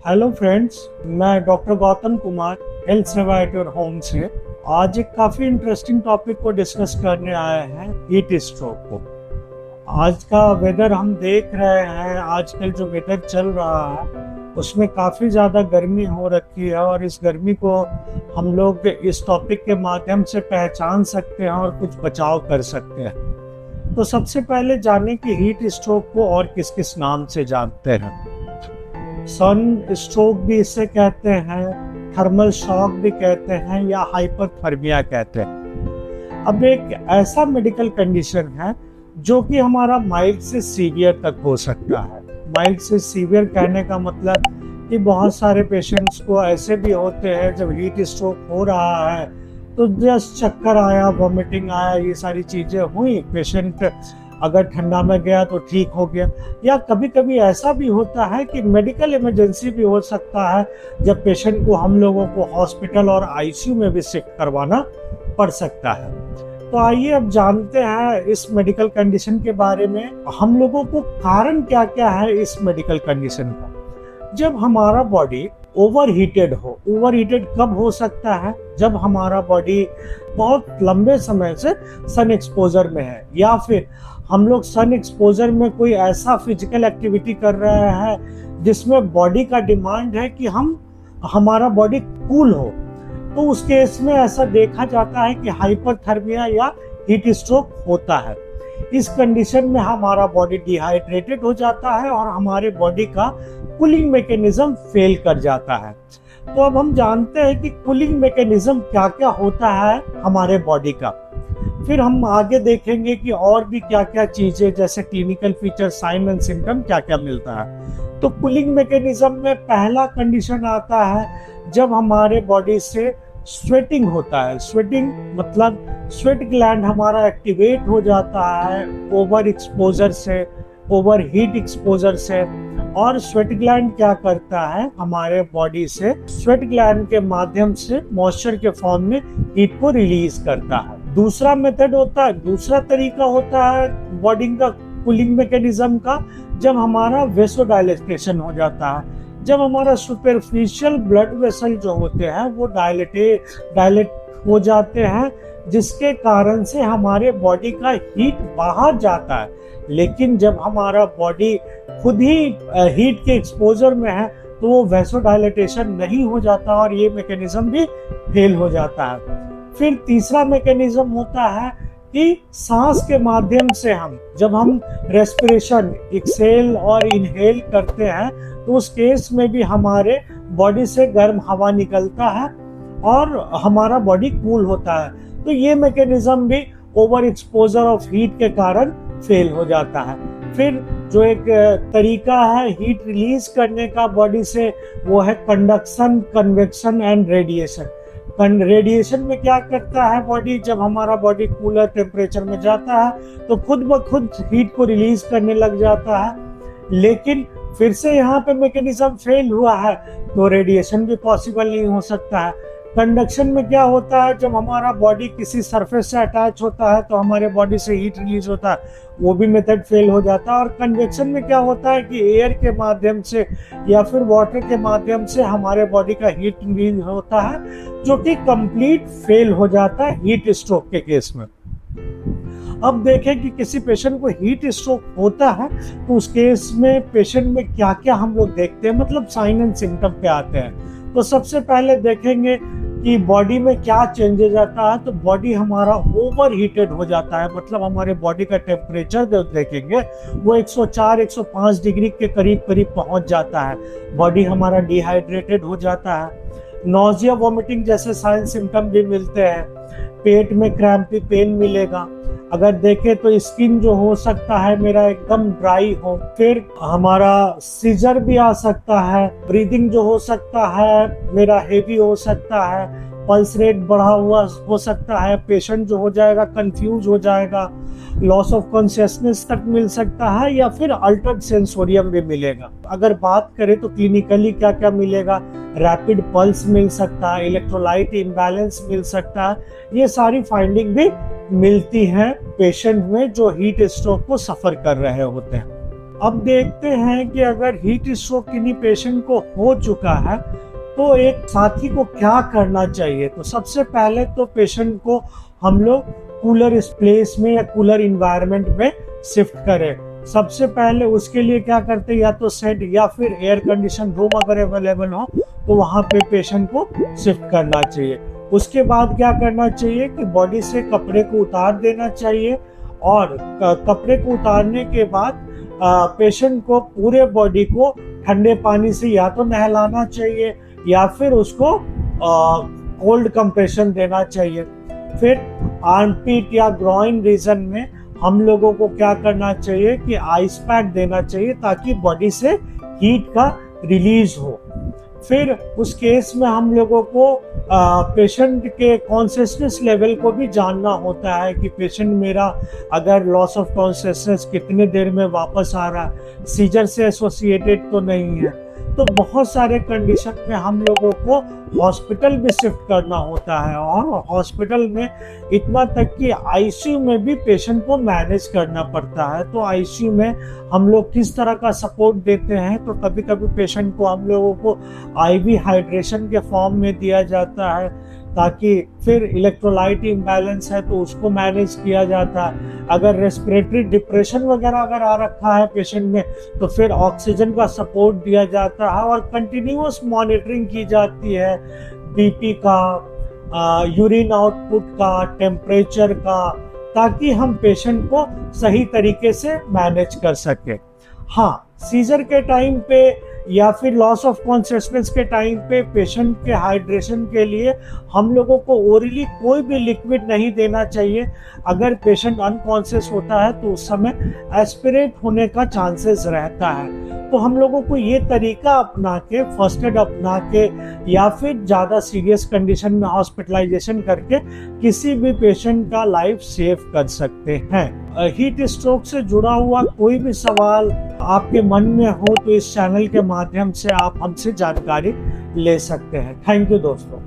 Hello friends, मैं doctor Gautam Kumar health सेवा at your home से आज एक काफ़ी इंटरेस्टिंग टॉपिक को डिस्कस करने आए हैं, हीट स्ट्रोक को। आज का वेदर हम देख रहे हैं, आजकल जो वेदर चल रहा है उसमें काफ़ी ज़्यादा गर्मी हो रखी है और इस गर्मी को हम लोग इस टॉपिक के माध्यम से पहचान सकते हैं और कुछ बचाव कर सकते हैं। तो सबसे पहले जाने कि हीट स्ट्रोक को और किस किस नाम से जानते हैं। सन स्ट्रोक भी इसे कहते हैं, थर्मल शॉक भी कहते हैं या हाइपरथर्मिया कहते हैं। अब एक ऐसा मेडिकल कंडीशन है जो कि हमारा माइल्ड से सीवियर तक हो सकता है। माइल्ड से सीवियर कहने का मतलब कि बहुत सारे पेशेंट्स को ऐसे भी होते हैं जब हीट स्ट्रोक हो रहा है तो जस्ट चक्कर आया, वॉमिटिंग आया, ये सारी चीज़ें हुई, पेशेंट अगर ठंडा में गया तो ठीक हो गया। या कभी कभी ऐसा भी होता है कि मेडिकल इमरजेंसी भी हो सकता है जब पेशेंट को हम लोगों को हॉस्पिटल और आईसीयू में भी शिफ्ट करवाना पड़ सकता है। तो आइए अब जानते हैं इस मेडिकल कंडीशन के बारे में, हम लोगों को कारण क्या क्या है इस मेडिकल कंडीशन का। जब हमारा बॉडी ओवर हीटेड हो, ओवर हीटेड कब हो सकता है? जब हमारा बॉडी बहुत लंबे समय से सन एक्सपोजर में है या फिर हम लोग सन एक्सपोजर में कोई ऐसा फिजिकल एक्टिविटी कर रहे हैं जिसमें बॉडी का डिमांड है कि हमारा बॉडी कूल हो, तो उस केस में ऐसा देखा जाता है कि हाइपरथर्मिया या हीट स्ट्रोक होता है। इस कंडीशन में हमारा बॉडी डिहाइड्रेटेड हो जाता है और हमारे बॉडी का कूलिंग मैकेनिज्म फेल कर जाता है। तो अब हम जानते हैं कि कूलिंग मैकेनिज्म क्या क्या होता है हमारे बॉडी का। फिर हम आगे देखेंगे कि और भी क्या क्या चीजें जैसे clinical feature, sign and symptom क्या क्या मिलता है। तो कूलिंग मैकेनिज्म में पहला कंडीशन आता है जब हमारे बॉडी से स्वेटिंग होता है। स्वेटिंग मतलब स्वेट ग्लैंड हमारा एक्टिवेट हो जाता है ओवर एक्सपोजर से, ओवर हीट एक्सपोजर से। और स्वेट ग्लैंड क्या करता है, हमारे बॉडी से स्वेट ग्लैंड के माध्यम से मॉइस्चर के फॉर्म में हीट को रिलीज करता है। दूसरा मेथड होता है, दूसरा तरीका होता है बॉडी का कूलिंग मैकेनिज्म का, जब हमारा वेसोडाइलेटेशन हो जाता है। जब हमारा सुपरफिशियल ब्लड वेसल जो होते हैं वो डायलेट हो जाते हैं, जिसके कारण से हमारे बॉडी का हीट बाहर जाता है। लेकिन जब हमारा बॉडी खुद ही हीट के एक्सपोजर में है तो वो वेसोडाइलेटेशन नहीं हो जाता और ये मैकेनिज्म भी फेल हो जाता है। फिर तीसरा मैकेनिज्म होता है कि सांस के माध्यम से जब हम रेस्पिरेशन, एक्सेल और इनहेल करते हैं तो उस केस में भी हमारे बॉडी से गर्म हवा निकलता है और हमारा बॉडी कूल होता है। तो ये मैकेनिज्म भी ओवर एक्सपोजर ऑफ हीट के कारण फेल हो जाता है। फिर जो एक तरीका है हीट रिलीज करने का बॉडी से, वो है conduction, convection and radiation. Radiation में क्या करता है बॉडी, जब हमारा बॉडी कूलर टेम्परेचर में जाता है तो खुद ब खुद हीट को रिलीज करने लग जाता है। लेकिन फिर से यहाँ पे मैकेनिज्म फेल हुआ है तो रेडिएशन भी पॉसिबल नहीं हो सकता है। कंडक्शन में क्या होता है, जब हमारा बॉडी किसी सरफेस से अटैच होता है तो हमारे बॉडी से हीट रिलीज होता है, वो भी मेथड फेल हो जाता है। और कन्वेक्शन में क्या होता है कि एयर के माध्यम से या फिर वाटर के माध्यम से हमारे बॉडी का हीट रिलीज होता है, जो कि कंप्लीट फेल हो जाता है हीट स्ट्रोक के केस में। अब देखें कि किसी पेशेंट को हीट स्ट्रोक होता है तो उस केस में पेशेंट में क्या क्या हम लोग देखते हैं, मतलब साइन एंड सिम्टम पे आते हैं। तो सबसे पहले देखेंगे कि बॉडी में क्या चेंजेस आता है। तो बॉडी हमारा ओवर हीटेड हो जाता है, मतलब हमारे बॉडी का टेम्परेचर जो देखेंगे वो 104-105 डिग्री के करीब पहुंच जाता है। बॉडी हमारा डिहाइड्रेटेड हो जाता है। नोजिया, वॉमिटिंग जैसे साइन सिम्टम भी मिलते हैं। पेट में क्रैम्पी पेन मिलेगा। अगर देखें तो स्किन जो हो सकता है मेरा एकदम ड्राई हो। फिर हमारा सीजर भी आ सकता है। ब्रीदिंग जो हो सकता है मेरा हेवी हो सकता है। पल्स रेट बढ़ा हुआ हो सकता है। पेशेंट जो हो जाएगा कंफ्यूज हो जाएगा। लॉस ऑफ कॉन्शियसनेस तक मिल सकता है या फिर अल्टर्ड सेंसोरियम भी मिलेगा। अगर बात करें तो क्लिनिकली क्या क्या मिलेगा, रैपिड पल्स मिल सकता है, इलेक्ट्रोलाइट इम्बैलेंस मिल सकता है। ये सारी फाइंडिंग भी मिलती है पेशेंट में जो हीट स्ट्रोक को सफर कर रहे होते हैं। अब देखते हैं कि अगर हीट स्ट्रोक किन्हीं पेशेंट को हो चुका है तो एक साथी को क्या करना चाहिए। तो सबसे पहले तो पेशेंट को हम लोग कूलर प्लेस में या कूलर इन्वायरमेंट में शिफ्ट करें। सबसे पहले उसके लिए क्या करते हैं, या तो सेट या फिर एयर कंडीशन रूम अगर अवेलेबल हो तो वहाँ पे पेशेंट को शिफ्ट करना चाहिए। उसके बाद क्या करना चाहिए कि बॉडी से कपड़े को उतार देना चाहिए, और कपड़े को उतारने के बाद पेशेंट को पूरे बॉडी को ठंडे पानी से या तो नहलाना चाहिए या फिर उसको कोल्ड कंप्रेशन देना चाहिए। फिर आर्मपिट या ग्रॉइन रीजन में हम लोगों को क्या करना चाहिए कि आइस पैक देना चाहिए ताकि बॉडी से हीट का रिलीज हो। फिर उस केस में हम लोगों को पेशेंट के कॉन्शियसनेस लेवल को भी जानना होता है कि पेशेंट मेरा अगर लॉस ऑफ कॉन्शियसनेस कितने देर में वापस आ रहा है, सीजर से एसोसिएटेड तो नहीं है। तो बहुत सारे कंडीशन में हम लोगों को हॉस्पिटल भी शिफ्ट करना होता है, और हॉस्पिटल में इतना तक कि आईसीयू में भी पेशेंट को मैनेज करना पड़ता है। तो आईसीयू में हम लोग किस तरह का सपोर्ट देते हैं, तो कभी कभी पेशेंट को हम लोगों को आईवी हाइड्रेशन के फॉर्म में दिया जाता है, ताकि फिर इलेक्ट्रोलाइट इम्बैलेंस है तो उसको मैनेज किया जाता है। अगर रेस्पिरेटरी डिप्रेशन वगैरह अगर आ रखा है पेशेंट में तो फिर ऑक्सीजन का सपोर्ट दिया जाता है, और कंटिन्यूअस मॉनिटरिंग की जाती है बीपी का, यूरिन आउटपुट का, टेम्परेचर का, ताकि हम पेशेंट को सही तरीके से मैनेज कर सके। हाँ, सीजर के टाइम पे या फिर लॉस ऑफ कॉन्शियसनेस के टाइम पे पेशेंट के हाइड्रेशन के लिए हम लोगों को ओरली कोई भी लिक्विड नहीं देना चाहिए। अगर पेशेंट अनकॉन्शियस होता है तो उस समय एस्पिरेट होने का चांसेस रहता है। तो हम लोगों को ये तरीका अपना के, फर्स्ट एड अपना के, या फिर ज़्यादा सीरियस कंडीशन में हॉस्पिटलाइजेशन करके किसी भी पेशेंट का लाइफ सेव कर सकते हैं। हीट स्ट्रोक से जुड़ा हुआ कोई भी सवाल आपके मन में हो तो इस चैनल के माध्यम से आप हमसे जानकारी ले सकते हैं। थैंक यू दोस्तों।